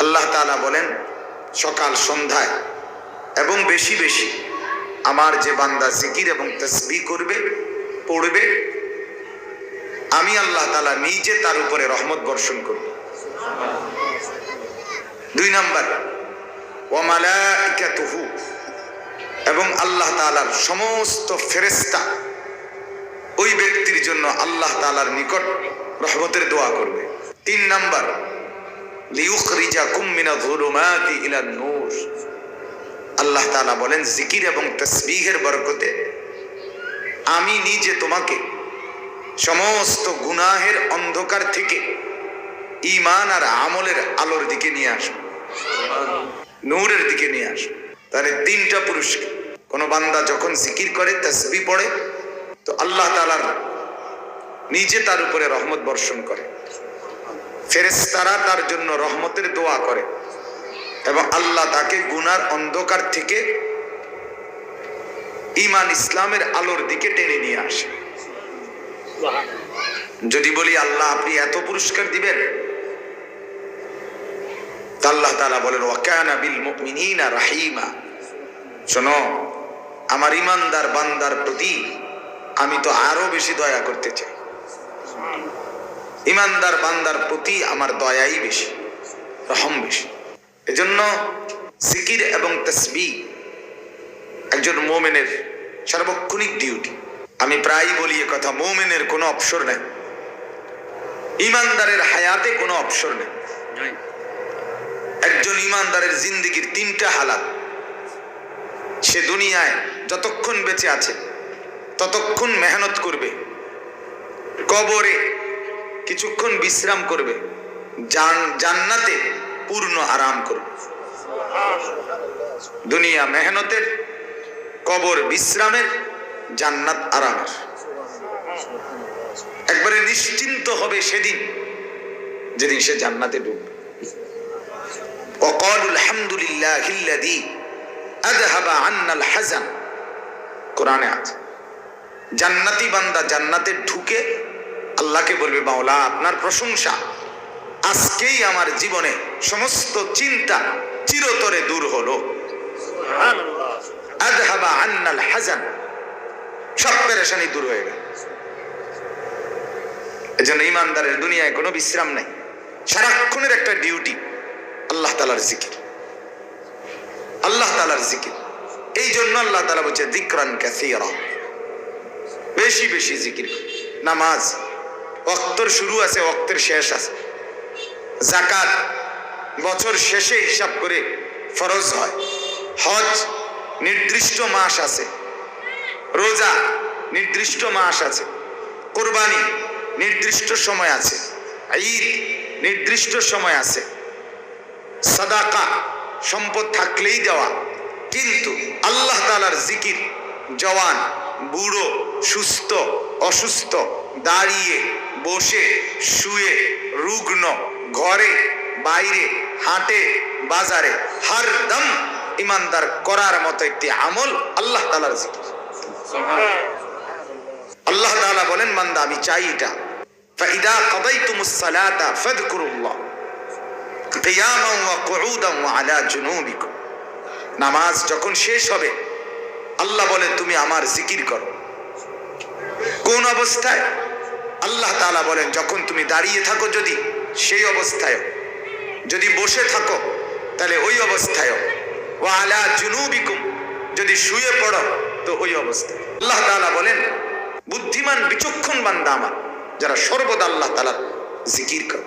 আল্লাহ তাআলা বলেন সকাল সন্ধ্যায় এবং বেশি বেশি আমার যে বান্দা জিকির এবং তাসবিহ করবে, পড়বে, আমি আল্লাহ তাআলা নিজে তার উপরে রহমত বর্ষণ করব। 2 নাম্বার, ওয়া মালাইকাতুহু, এবং আল্লাহ তাআলার সমস্ত ফেরেশতা ওই ব্যক্তির জন্য আল্লাহ তাআলার নিকট রহমতের দোয়া করবে। 3 নাম্বার, লিইউখরিজাকুম মিনায-যুলুমাতি ইলান-নূর, আল্লাহ তাআলা বলেন জিকির এবং তাসবিহের বরকতে আমি নিজে তোমাকে সমস্ত গুনাহের অন্ধকার থেকে ঈমান আর আমলের আলোর দিকে নিয়ে আসব, নূরের দিকে নিয়ে আসব। তাহলে 3টা পুরস্কার। কোন বান্দা যখন জিকির করে, তাসবিহ পড়ে, তো আল্লাহ তাআলার নিজে তার উপরে রহমত বর্ষণ করে, ফেরেশতারা তার জন্য রহমতের দোয়া করে, এবং আল্লাহ তাকে গুনার অন্ধকার থেকে ঈমান ইসলামের আলোর দিকে টেনে নিয়ে আসে। যদি বলি আল্লাহ আপনি এত পুরস্কার দিবেন, তা আল্লাহ তাআলা বলেন ওয়া কানা বিল মুমিনিনা রাহিমা, শোনো আমার ঈমানদার বান্দার প্রতি আমি তো আরো বেশি দয়া করতে চাই। ঈমানদার বান্দার প্রতি আমার দয়াই বেশি, রহম বেশি। এজন্য জিকির এবং তাসবিহ একজন মুমিনের সার্বক্ষণিক ডিউটি। আমি প্রায়ই বলি এ কথা, মুমিনের কোনো অবসর নেই, ঈমানদারের হায়াতে কোনো অবসর নেই। একজন ঈমানদারের জিন্দেগির 3টা হালাত। সে দুনিয়ায় যতক্ষণ বেঁচে আছে ততক্ষণ মেহনত করবে, কবরে কিছুক্ষণ বিশ্রাম করবে, জান্নাতে পূর্ণ আরাম করবে। দুনিয়া মেহনতের, কবর বিশ্রামের, জান্নাত আরামের। একবারে নিশ্চিন্ত হবে সেদিন যেদিন সে জান্নাতে ঢুকবে। وقالوا الحمد لله الذي اذهب عنا الحزن, কোরআনে আছে। জান্নাতি বান্দা জান্নাতে ঢুকে আল্লাহকে বলবে মাওলা আপনার প্রশংসা, আজকেই আমার জীবনে সমস্ত চিন্তা চিরতরে দূর হলো। সুবহানাল্লাহ, আযহাবা আন্নাল হাযান, সব পেরেশানি দূর হয়ে গেল। এজন্য ঈমানদারের দুনিয়ায় কোনো বিশ্রাম নাই, সারাক্ষণের একটা ডিউটি আল্লাহ তাআলার জিকির, আল্লাহ তাআলার জিকির। এই জন্য আল্লাহ তাআলা বলছে যিকরান কাসীরা, বেশি বেশি জিকির। নামাজ ওয়াক্তের শুরু আছে, ওয়াক্তের শেষ আছে। যাকাত বছর শেষে হিসাব করে ফরজ হয়। হজ নির্দিষ্ট মাস আছে, রোজা নির্দিষ্ট মাস আছে, কুরবানি নির্দিষ্ট সময় আছে, ঈদ নির্দিষ্ট সময় আছে, সাদাকা সম্পদ থাকলেই দেওয়া। কিন্তু আল্লাহ তাআলার জিকির জওয়ান, বুড়ো, সুস্থ, অসুস্থ, দাঁড়িয়ে, বসে, শুয়ে, রুগ্ন, ঘরে, বাইরে, হাটে, বাজারে, হরদম ঈমানদার করার মতো একটি আমল আল্লাহ তাআলার জিকির। আল্লাহ তাআলা বলেন বান্দা আমি চাই এটা, ফাইদা কাদাইতুমুস সালাতা ফাযকুরুল্লাহ কিয়ামান ওয়া কুউদান ওয়া আলা জুনুবিকুম, নামাজ যখন শেষ হবে আল্লাহ বলে তুমি আমার জিকির করো। কোন অবস্থায়? আল্লাহ তাআলা বলেন যখন তুমি দাঁড়িয়ে থাকো যদি, সেই অবস্থায়, যদি বসে থাকো তাহলে ওই অবস্থায়, ওয়া আলা জুনুবিকুম যদি শুয়ে পড়ো তো ওই অবস্থায়। আল্লাহ তাআলা বলেন বুদ্ধিমান বিচক্ষণ বান্দা আমার যারা সর্বদা আল্লাহ তাআলার জিকির করে।